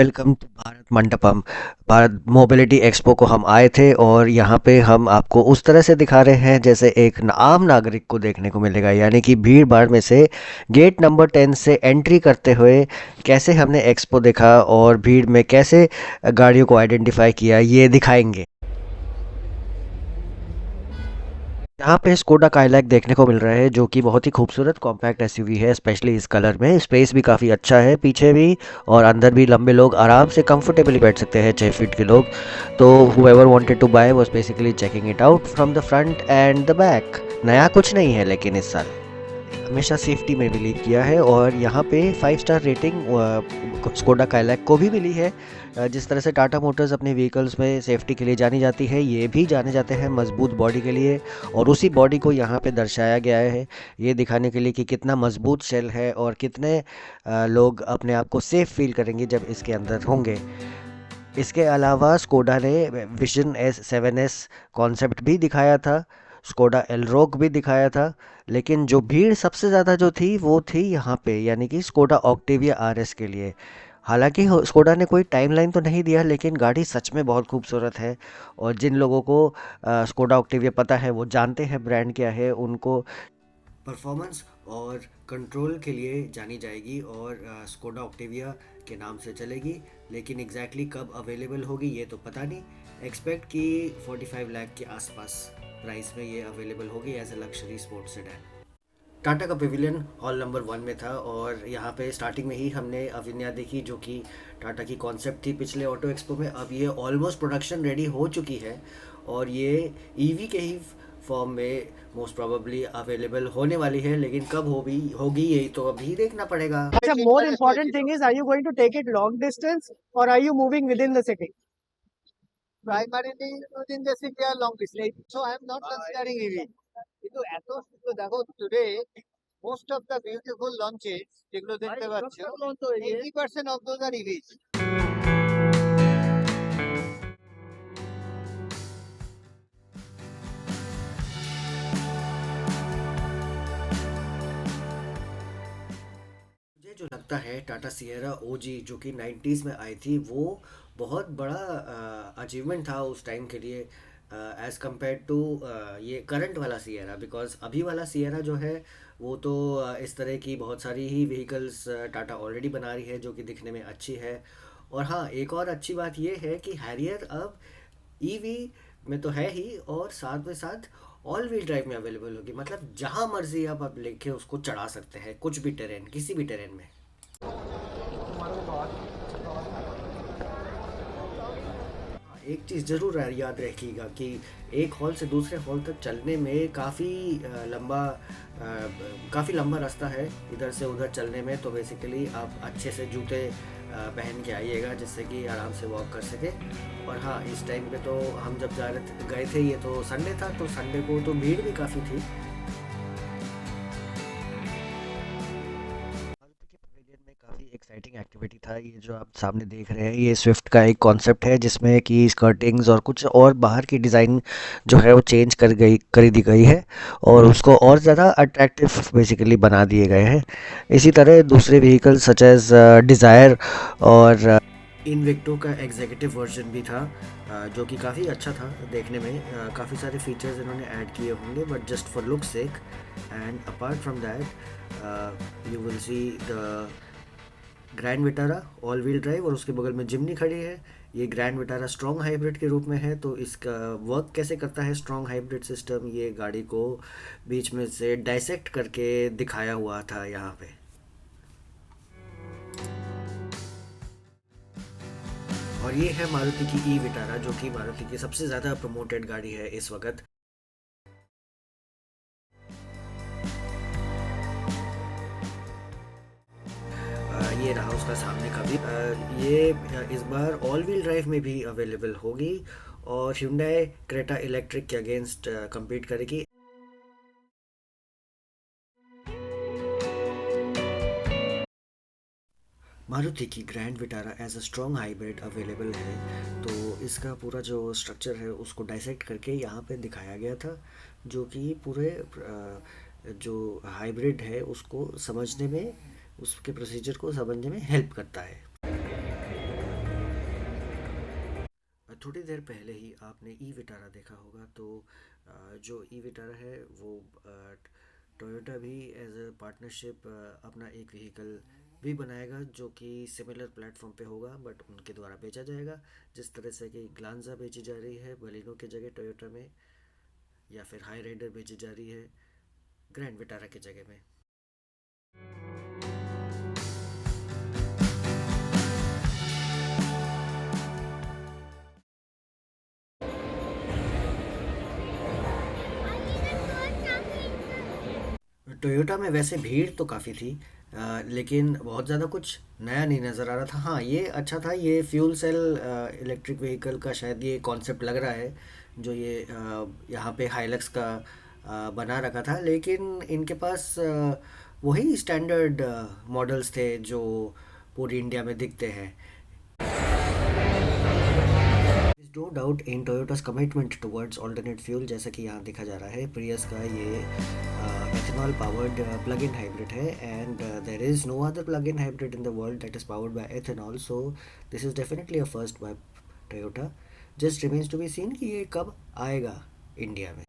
Welcome to Bharat Mandapam. Bharat Mobility Expo को हम आए थे और यहाँ पे हम आपको उस तरह से दिखा रहे हैं जैसे एक आम नागरिक को देखने को मिलेगा, यानी कि भीड़ भाड़ में से गेट नंबर 10 से एंट्री करते हुए कैसे हमने एक्सपो देखा और भीड़ में कैसे गाड़ियों को आइडेंटिफाई किया, ये दिखाएंगे। यहाँ पे स्कोडा काइलैक देखने को मिल रहा है जो कि बहुत ही खूबसूरत कॉम्पैक्ट एसयूवी है, स्पेशली इस कलर में। स्पेस भी काफ़ी अच्छा है, पीछे भी और अंदर भी लंबे लोग आराम से कंफर्टेबली बैठ सकते हैं, 6 फीट के लोग। तो whoever wanted to buy was basically checking it out from the front and the back। नया कुछ नहीं है लेकिन इस साल हमेशा सेफ्टी में बिलीव किया है और यहाँ पे 5 स्टार रेटिंग स्कोडा काइलैक को भी मिली है। जिस तरह से टाटा मोटर्स अपने व्हीकल्स में सेफ्टी के लिए जानी जाती है, ये भी जाने जाते हैं मजबूत बॉडी के लिए। और उसी बॉडी को यहाँ पे दर्शाया गया है, ये दिखाने के लिए कि कितना मजबूत शेल है और कितने लोग अपने आप को सेफ फील करेंगे जब इसके अंदर होंगे। इसके अलावा स्कोडा ने विजन S7S कॉन्सेप्ट भी दिखाया था, स्कोडा एलरोक भी दिखाया था। लेकिन जो भीड़ सबसे ज़्यादा जो थी वो थी यहाँ पे, यानी कि स्कोडा ऑक्टेविया आरएस के लिए। हालांकि स्कोडा ने कोई टाइमलाइन तो नहीं दिया, लेकिन गाड़ी सच में बहुत खूबसूरत है। और जिन लोगों को स्कोडा ऑक्टेविया पता है, वो जानते हैं ब्रांड क्या है, उनको परफॉर्मेंस और कंट्रोल के लिए जानी जाएगी और स्कोडा ऑक्टेविया के नाम से चलेगी। लेकिन एग्जैक्टली कब अवेलेबल होगी ये तो पता नहीं। एक्सपेक्ट कि 45 लाख के आसपास प्राइस में ये अवेलेबल होगी as a luxury sports sedan. Tata का पेविलियन हॉल नंबर 1 में था और यहाँ पे स्टार्टिंग में ही हमने अविन्या देखी जो कि टाटा की कॉन्सेप्ट थी पिछले ऑटो एक्सपो में। अब ये ऑलमोस्ट प्रोडक्शन रेडी हो चुकी है और ये ईवी के ही फॉर्म में मोस्ट प्रोबेबली अवेलेबल होने वाली है, लेकिन कब होगी यही तो अभी देखना पड़ेगा। अच्छा, more important thing is, are you going to take it long distance or are you moving within the city? Primarily within the city or long distance. So I am not considering EV. কিন্তু এত সুন্দর দেখো today most of the beautiful launches যেগুলো দেখতে পাচ্ছ 80% of those are EVs. मुझे जो लगता है टाटा सिएरा ओजी जो कि 90s में आई थी, वो बहुत बड़ा अचीवमेंट था उस टाइम के लिए एज़ कम्पेयर टू ये करंट वाला सिएरा। बिकॉज़ अभी वाला सिएरा जो है वो तो इस तरह की बहुत सारी ही व्हीकल्स टाटा ऑलरेडी बना रही है जो कि दिखने में अच्छी है। और हाँ, एक और अच्छी बात ये है कि हैरियर अब ईवी में तो है ही और साथ में साथ ऑल व्हील ड्राइव में अवेलेबल होगी। मतलब जहाँ मर्जी आप लेके उसको चढ़ा सकते हैं, कुछ भी टेरेन, किसी भी टेरेन में। एक चीज़ ज़रूर याद रखिएगा कि एक हॉल से दूसरे हॉल तक चलने में काफ़ी लंबा रास्ता है इधर से उधर चलने में। तो बेसिकली आप अच्छे से जूते पहन के आइएगा जिससे कि आराम से वॉक कर सके। और हाँ, इस टाइम पे तो हम जब गए थे, ये तो संडे था, तो संडे को तो भीड़ भी काफ़ी थी। मारुति के पवेलियन में काफ़ी एक्साइटिंग एक्टिविटी था। ये जो आप सामने देख रहे हैं, ये स्विफ्ट का एक कॉन्सेप्ट है जिसमें कि स्कर्टिंग्स और कुछ और बाहर की डिज़ाइन जो है वो चेंज कर दी गई है और उसको और ज़्यादा अट्रैक्टिव बेसिकली बना दिए गए हैं। इसी तरह दूसरे व्हीकल सच एज डिज़ायर और इनविक्टो का एग्जीक्यूटिव वर्जन भी था जो कि काफ़ी अच्छा था देखने में। काफ़ी सारे फीचर्स इन्होंने ऐड किए होंगे but just for look sake. And apart from that you will see the Grand Vitara all wheel drive और उसके बगल में जिमनी खड़ी है। ये ग्रैंड विटारा स्ट्रॉन्ग हाइब्रिड के रूप में है। तो इसका वर्क कैसे करता है स्ट्रॉन्ग हाइब्रिड सिस्टम, ये गाड़ी को बीच में से डाइसेक्ट करके दिखाया हुआ था यहाँ पे। और ये है मारुति की ई विटारा जो कि मारुति की सबसे ज़्यादा प्रमोटेड गाड़ी है इस वक्त। ये रहा उसका सामने का भी। ये इस बार ऑल व्हील ड्राइव में भी अवेलेबल होगी और Hyundai क्रेटा इलेक्ट्रिक के अगेंस्ट compete करेगी। मारुति की Grand Vitara as a strong hybrid available है। तो इसका पूरा जो स्ट्रक्चर है उसको डाइसेक्ट करके यहाँ पे दिखाया गया था जो कि पूरे जो हाइब्रिड है उसको समझने में, उसके प्रोसीजर को समझने में हेल्प करता है। थोड़ी देर पहले ही आपने ई विटारा देखा होगा, तो जो ई विटारा है वो टोयोटा भी एज अ पार्टनरशिप अपना एक व्हीकल भी बनाएगा जो कि सिमिलर प्लेटफॉर्म पे होगा, बट उनके द्वारा बेचा जाएगा। जिस तरह से कि ग्लांजा बेची जा रही है बलिनो की जगह टोयोटा में, या फिर हाई राइडर बेची जा रही है ग्रैंड विटारा की जगह में। टोयोटा में वैसे भीड़ तो काफ़ी थी, लेकिन बहुत ज़्यादा कुछ नया नहीं नज़र आ रहा था। हाँ, ये अच्छा था, ये फ्यूल सेल इलेक्ट्रिक व्हीकल का शायद ये कॉन्सेप्ट लग रहा है, जो ये यहाँ पे हाइलक्स का बना रखा था। लेकिन इनके पास वही स्टैंडर्ड मॉडल्स थे जो पूरी इंडिया में दिखते हैं। No doubt in Toyota's commitment towards alternate fuel, जैसा कि यहाँ देखा जा रहा है प्रियस का ये ethanol powered plug in hybrid है, and there is no other plug in hybrid in the world that is powered by ethanol, so this is definitely a first by Toyota. Just remains to be seen कि ये कब आएगा India में।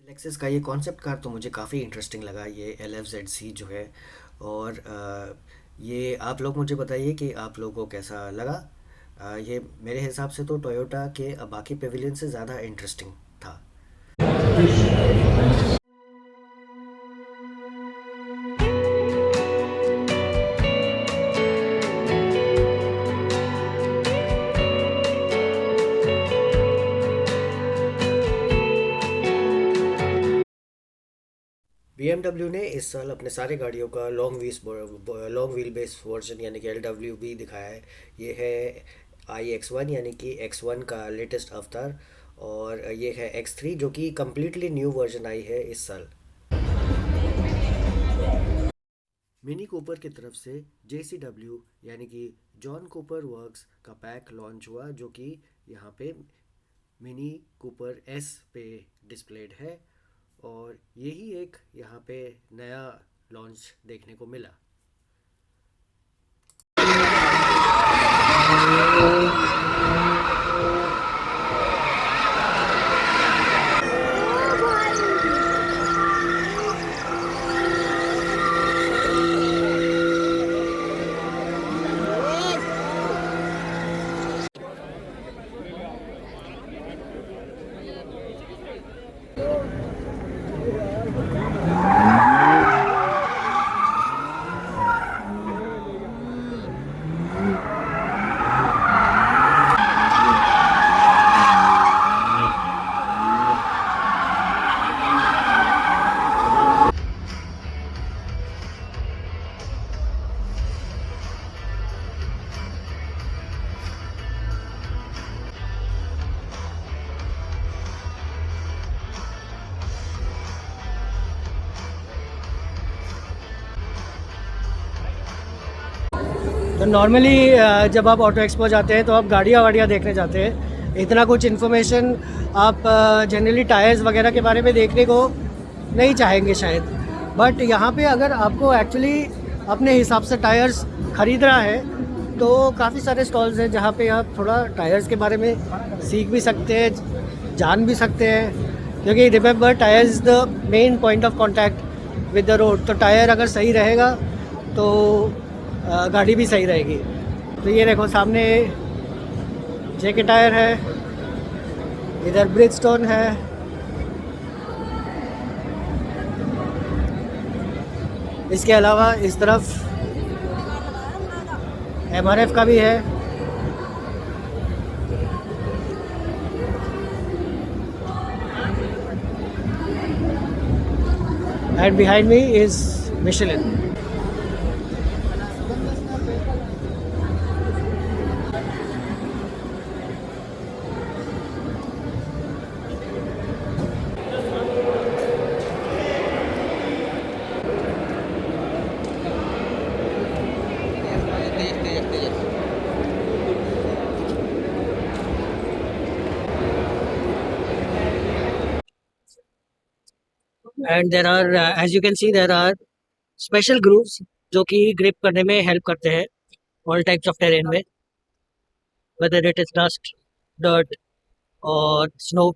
Lexus का ये concept car तो मुझे काफ़ी इंटरेस्टिंग लगा, ये LFZC जो है। और ये आप लोग मुझे बताइए कि आप लोगों को कैसा लगा। ये मेरे हिसाब से तो टोयोटा के बाकी पेविलियन से ज़्यादा इंटरेस्टिंग था। BMW ने इस साल अपने सारे गाड़ियों का लॉन्ग व्हील बेस वर्जन यानी कि LWB दिखाया है। ये है iX1 यानी कि X1 का लेटेस्ट अवतार, और ये है X3 जो कि कम्प्लीटली न्यू वर्जन आई है इस साल। मिनी कूपर की तरफ से JCW यानी कि जॉन कूपर वर्क्स का पैक लॉन्च हुआ, जो कि यहाँ पे मिनी कूपर S पे डिस्प्लेड है, और यही एक यहाँ पे नया लॉन्च देखने को मिला। तो नॉर्मली जब आप ऑटो एक्सपो जाते हैं तो आप गाड़ियाँ वाड़ियाँ देखने जाते हैं, इतना कुछ इन्फॉर्मेशन आप जनरली टायर्स वगैरह के बारे में देखने को नहीं चाहेंगे शायद। बट यहाँ पे अगर आपको एक्चुअली अपने हिसाब से टायर्स खरीदना है तो काफ़ी सारे स्टॉल्स हैं जहाँ पे आप थोड़ा टायर्स के बारे में सीख भी सकते हैं, जान भी सकते हैं, क्योंकि remember tyre is the main point of contact with the road. तो टायर अगर सही रहेगा तो गाड़ी भी सही रहेगी। तो ये देखो सामने जेके टायर है, इधर ब्रिजस्टोन है, इसके अलावा इस तरफ MRF का भी है। And behind me is Michelin. And there are as you can see there are special grooves जो कि ग्रिप करने में हेल्प करते हैं ऑल टाइप्स ऑफ टेरेन में। whether it is dust, dirt, or snow.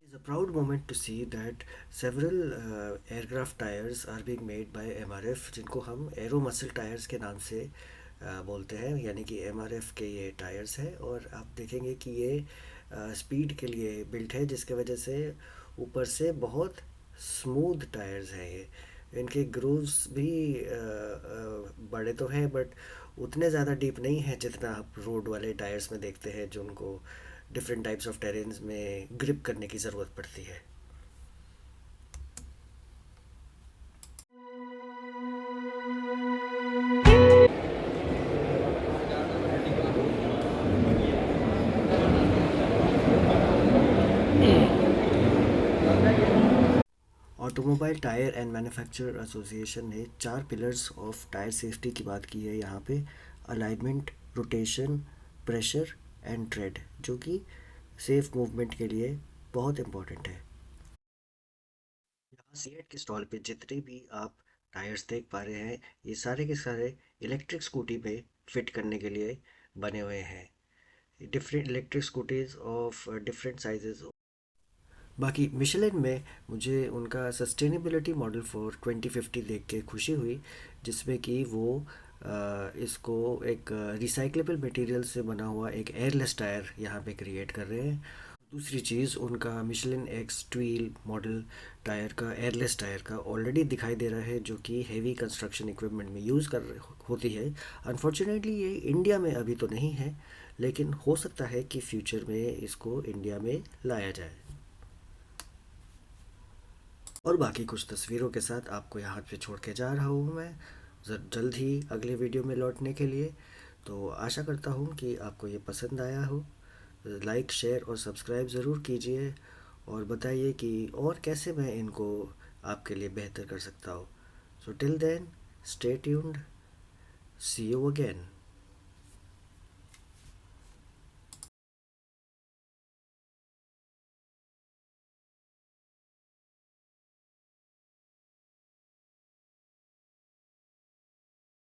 It's a proud moment to see that several aircraft tires are being made by MRF, जिनको हम arrow muscle tyres के नाम से बोलते हैं, यानी कि MRF के ये टायर्स हैं। और आप देखेंगे कि ये स्पीड के लिए बिल्ट है, जिसके वजह से ऊपर से बहुत स्मूथ टायर्स हैं ये। इनके ग्रूव्स भी बड़े तो हैं, बट उतने ज़्यादा डीप नहीं है जितना आप रोड वाले टायर्स में देखते हैं, जो उनको डिफरेंट टाइप्स ऑफ टेरेन्स में ग्रिप करने की ज़रूरत पड़ती है। Automobile tyre and manufacturer association ने 4 पिलर्स ऑफ टायर सेफ्टी की बात की है यहाँ पे। Alignment, rotation, pressure and trade, जो कि सेफ मूवमेंट के लिए बहुत इम्पोर्टेंट है। यहाँ सीएट के स्टॉल पे जितने भी आप टायर्स देख पा रहे हैं, ये सारे के सारे इलेक्ट्रिक स्कूटी पे फिट करने के लिए बने हुए हैं। Different electric scooties of different sizes. बाकी मिशेलिन में मुझे उनका सस्टेनेबिलिटी मॉडल फॉर 2050 देख के खुशी हुई, जिसमें कि वो इसको एक रिसाइक्लेबल मटेरियल से बना हुआ एक एयरलेस टायर यहाँ पे क्रिएट कर रहे हैं। दूसरी चीज़, उनका मिशेलिन एक्स ट्वील मॉडल टायर का, एयरलेस टायर का ऑलरेडी दिखाई दे रहा है, जो कि हेवी कंस्ट्रक्शन इक्विपमेंट में यूज़ कर होती है। अनफॉर्चुनेटली ये इंडिया में अभी तो नहीं है, लेकिन हो सकता है कि फ्यूचर में इसको इंडिया में लाया जाए। और बाकी कुछ तस्वीरों के साथ आपको यहाँ पे छोड़ के जा रहा हूँ मैं जल्द ही अगले वीडियो में लौटने के लिए। तो आशा करता हूँ कि आपको ये पसंद आया हो। लाइक, शेयर और सब्सक्राइब ज़रूर कीजिए, और बताइए कि और कैसे मैं इनको आपके लिए बेहतर कर सकता हूँ। So till then, stay tuned, see you again.